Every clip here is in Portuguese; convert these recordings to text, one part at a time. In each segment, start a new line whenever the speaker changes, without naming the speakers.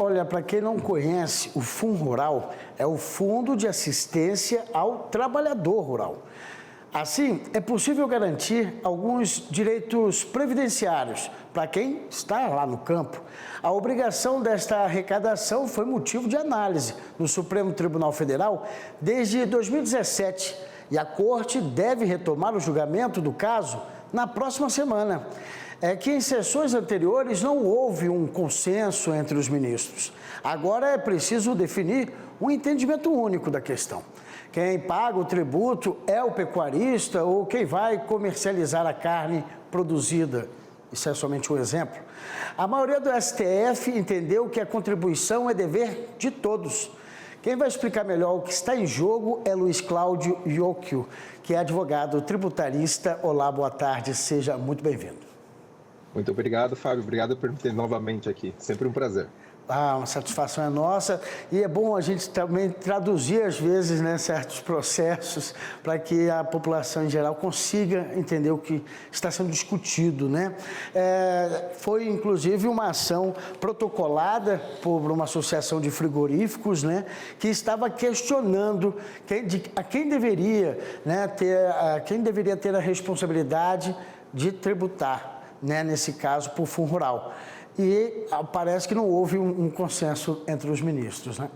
Olha, para quem não conhece, o FUNRural é o Fundo de Assistência ao Trabalhador Rural. Assim, é possível garantir alguns direitos previdenciários para quem está lá no campo. A obrigação desta arrecadação foi motivo de análise no Supremo Tribunal Federal desde 2017 e a Corte deve retomar o julgamento do caso na próxima semana. É que em sessões anteriores não houve um consenso entre os ministros. Agora é preciso definir um entendimento único da questão. Quem paga o tributo é o pecuarista ou quem vai comercializar a carne produzida. Isso é somente um exemplo. A maioria do STF entendeu que a contribuição é dever de todos. Quem vai explicar melhor o que está em jogo é Luiz Cláudio Iocchio, que é advogado tributarista. Olá, boa tarde, seja muito bem-vindo.
Muito obrigado, Fábio. Obrigado por me ter novamente aqui. Sempre um prazer.
Uma satisfação é nossa e é bom a gente também traduzir às vezes, né, certos processos para que a população em geral consiga entender o que está sendo discutido, né? Foi inclusive uma ação protocolada por uma associação de frigoríficos, né, que estava questionando quem deveria, né, ter a responsabilidade de tributar, né, nesse caso por FUNRural. E parece que não houve um consenso entre os ministros, né?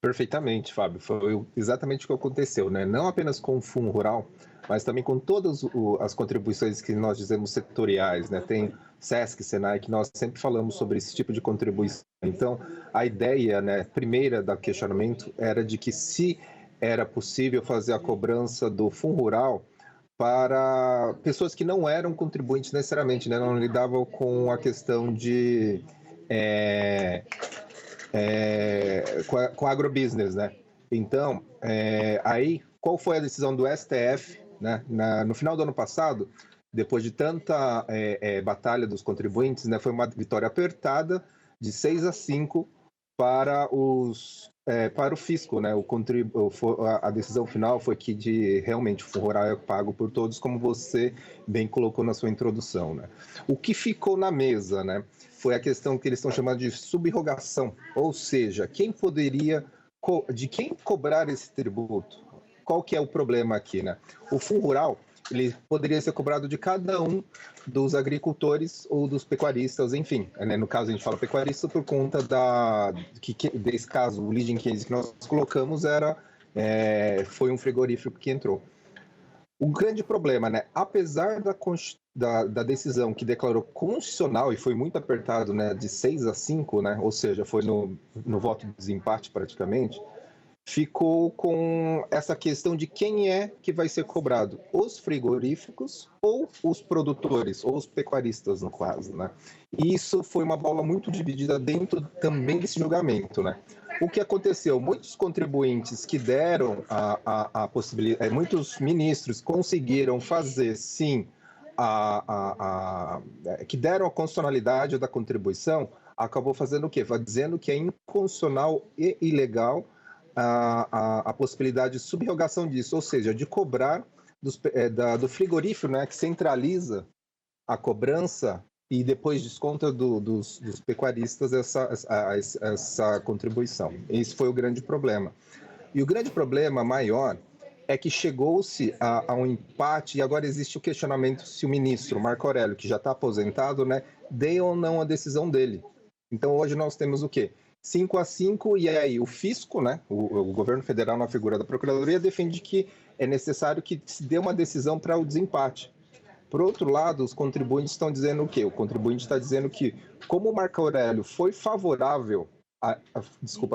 Perfeitamente, Fábio. Foi exatamente o que aconteceu, né? Não apenas com o FUNRural, mas também com todas as contribuições que nós dizemos setoriais, né? Tem SESC, SENAI, que nós sempre falamos sobre esse tipo de contribuição. Então, a ideia, né, primeira do questionamento era de que se era possível fazer a cobrança do FUNRural para pessoas que não eram contribuintes necessariamente, né? Não lidavam com a questão de com a agrobusiness, né? Então, aí, qual foi a decisão do STF, né? No final do ano passado, depois de tanta batalha dos contribuintes, né? Foi uma vitória apertada de 6-5 para o fisco, né? A decisão final foi que realmente o FUNRural é pago por todos, como você bem colocou na sua introdução, né? O que ficou na mesa, né, foi a questão que eles estão chamando de subrogação, ou seja, de quem cobrar esse tributo? Qual que é o problema aqui, né? O FUNRural, ele poderia ser cobrado de cada um dos agricultores ou dos pecuaristas, enfim. Né? No caso, a gente fala pecuarista por conta desse caso, o leading case que nós colocamos foi um frigorífico que entrou. O grande problema, né? Apesar da decisão que declarou constitucional, e foi muito apertado, né, de 6-5, né? Ou seja, foi no voto de desempate praticamente, ficou com essa questão de quem é que vai ser cobrado, os frigoríficos ou os produtores, ou os pecuaristas, no caso, né? E isso foi uma bola muito dividida dentro também desse julgamento, né? O que aconteceu? Muitos contribuintes que deram a possibilidade, muitos ministros conseguiram fazer, sim, que deram a constitucionalidade da contribuição, acabou fazendo o quê? Dizendo que é inconstitucional e ilegal a possibilidade de subrogação disso, ou seja, de cobrar do frigorífero, né, que centraliza a cobrança e depois desconta dos pecuaristas essa contribuição. Esse foi o grande problema. E o grande problema maior é que chegou-se a um empate e agora existe o questionamento se o ministro Marco Aurélio, que já está aposentado, né, deu ou não a decisão dele. Então hoje nós temos o quê? 5-5, e aí o fisco, né, o governo federal na figura da Procuradoria, defende que é necessário que se dê uma decisão para o desempate. Por outro lado, os contribuintes estão dizendo o quê? O contribuinte está dizendo que, como o Marco Aurélio foi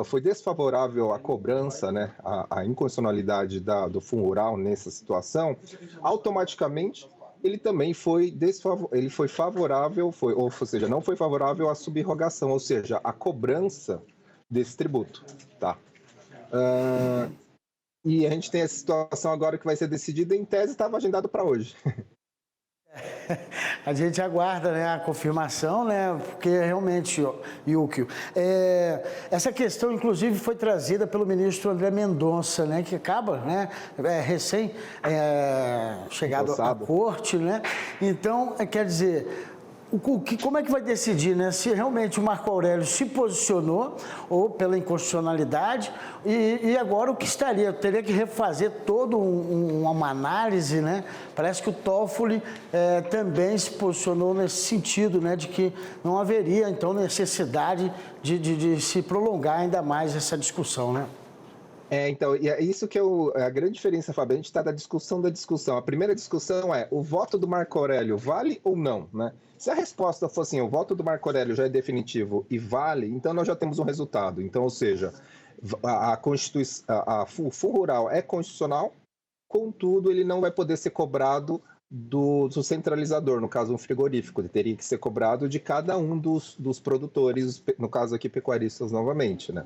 foi desfavorável à cobrança, né, à inconstitucionalidade do FUNRural nessa situação, automaticamente ele também foi favorável, ou seja, não foi favorável à subrogação, ou seja, à cobrança desse tributo, tá? E a gente tem essa situação agora que vai ser decidida, em tese estava agendado para hoje.
A gente aguarda, né, a confirmação, né, porque realmente, Iocchio, essa questão, inclusive, foi trazida pelo ministro André Mendonça, né, que acaba, né, chegado à corte, né, então, quer dizer, Como é que vai decidir, né? Se realmente o Marco Aurélio se posicionou ou pela inconstitucionalidade e agora o que estaria? Teria que refazer toda uma análise, né? Parece que o Toffoli também se posicionou nesse sentido, né? De que não haveria, então, necessidade de se prolongar ainda mais essa discussão, né?
Então, e é isso que é a grande diferença, Fábio. A gente está da discussão da discussão. A primeira discussão é: o voto do Marco Aurélio vale ou não, né? Se a resposta for assim, o voto do Marco Aurélio já é definitivo e vale, então nós já temos um resultado. Então, ou seja, o Fundo Rural é constitucional, contudo, ele não vai poder ser cobrado do centralizador, no caso um frigorífico, ele teria que ser cobrado de cada um dos produtores, no caso aqui pecuaristas novamente, né?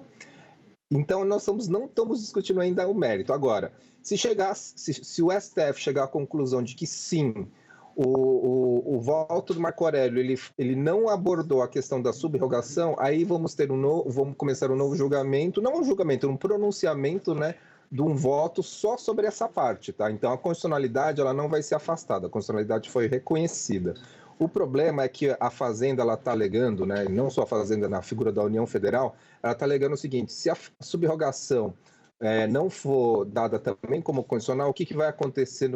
Então, nós não estamos discutindo ainda o mérito. Agora, se o STF chegar à conclusão de que sim, o voto do Marco Aurélio ele não abordou a questão da subrogação, aí vamos começar um novo julgamento, não um julgamento, um pronunciamento, né, de um voto só sobre essa parte, tá? Então, a constitucionalidade ela não vai ser afastada, a constitucionalidade foi reconhecida. O problema é que a Fazenda está alegando, né, e não só a Fazenda, na figura da União Federal, ela está alegando o seguinte: se a subrogação não for dada também como condicional, o que vai acontecer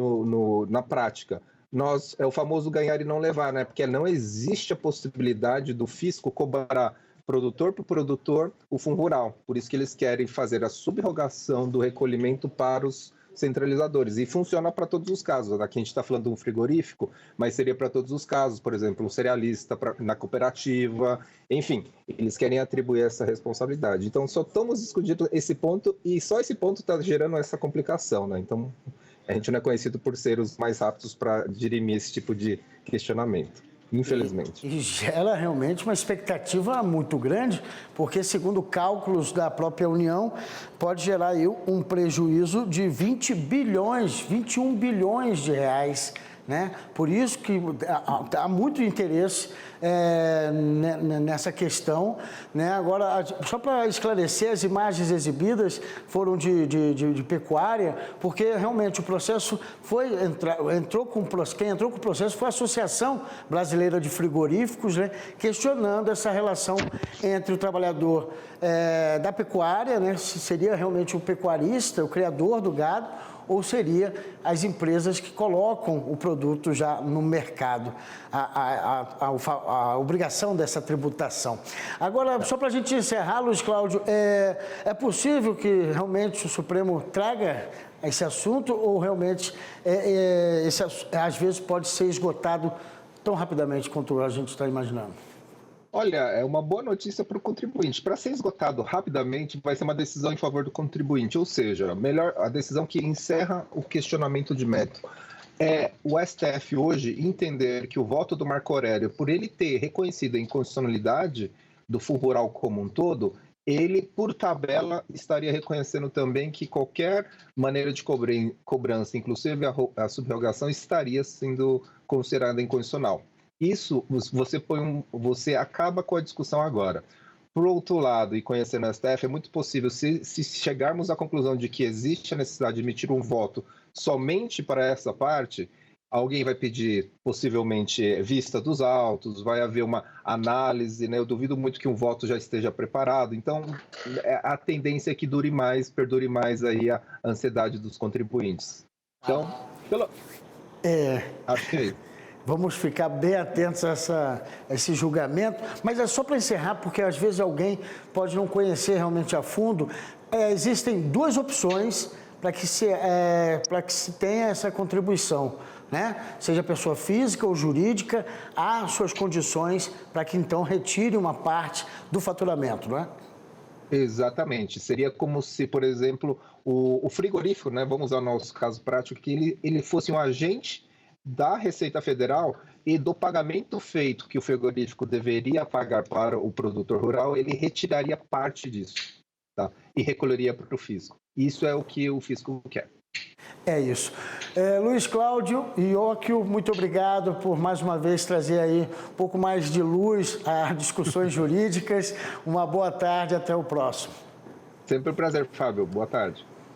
na prática? É o famoso ganhar e não levar, né? Porque não existe a possibilidade do fisco cobrar produtor por produtor o Fundo Rural. Por isso que eles querem fazer a subrogação do recolhimento para os centralizadores. E funciona para todos os casos. Aqui a gente está falando de um frigorífico, mas seria para todos os casos. Por exemplo, um cerealista na cooperativa. Enfim, eles querem atribuir essa responsabilidade. Então, só estamos discutindo esse ponto e só esse ponto está gerando essa complicação, né? Então, a gente não é conhecido por ser os mais aptos para dirimir esse tipo de questionamento, infelizmente.
E gera realmente uma expectativa muito grande, porque, segundo cálculos da própria União, pode gerar aí um prejuízo de 21 bilhões de reais, né? Por isso que há muito interesse nessa questão, né? Agora, só para esclarecer, as imagens exibidas foram de pecuária, porque realmente o processo quem entrou com o processo foi a Associação Brasileira de Frigoríficos, né? Questionando essa relação entre o trabalhador da pecuária, né? Se seria realmente o pecuarista, o criador do gado, ou seria as empresas que colocam o produto já no mercado, a obrigação dessa tributação. Agora, só para a gente encerrar, Luiz Cláudio, é possível que realmente o Supremo traga esse assunto ou realmente às vezes pode ser esgotado tão rapidamente quanto a gente está imaginando?
Olha, é uma boa notícia para o contribuinte. Para ser esgotado rapidamente, vai ser uma decisão em favor do contribuinte, ou seja, a decisão que encerra o questionamento de mérito. O STF hoje entender que o voto do Marco Aurélio, por ele ter reconhecido a inconstitucionalidade do Fundo Rural como um todo, ele, por tabela, estaria reconhecendo também que qualquer maneira de cobrança, inclusive a subrogação, estaria sendo considerada inconstitucional. Isso, você acaba com a discussão agora. Por outro lado, e conhecendo o STF, é muito possível, se chegarmos à conclusão de que existe a necessidade de emitir um voto somente para essa parte, alguém vai pedir, possivelmente, vista dos autos, vai haver uma análise, né? Eu duvido muito que um voto já esteja preparado. Então, a tendência é que perdure mais aí a ansiedade dos contribuintes. Então, acho que é isso.
Vamos ficar bem atentos a esse julgamento, mas é só para encerrar, porque às vezes alguém pode não conhecer realmente a fundo. Existem duas opções para que se tenha essa contribuição, né? Seja pessoa física ou jurídica, há suas condições para que então retire uma parte do faturamento, não é?
Exatamente. Seria como se, por exemplo, o frigorífico, né? Vamos usar o nosso caso prático, que ele fosse um agente da Receita Federal e do pagamento feito que o frigorífico deveria pagar para o produtor rural, ele retiraria parte disso, tá? E recolheria para o fisco. Isso é o que o fisco quer.
É isso. Luiz Cláudio e Ióquio, muito obrigado por mais uma vez trazer aí um pouco mais de luz às discussões jurídicas. Uma boa tarde, até o próximo.
Sempre um prazer, Fábio. Boa tarde.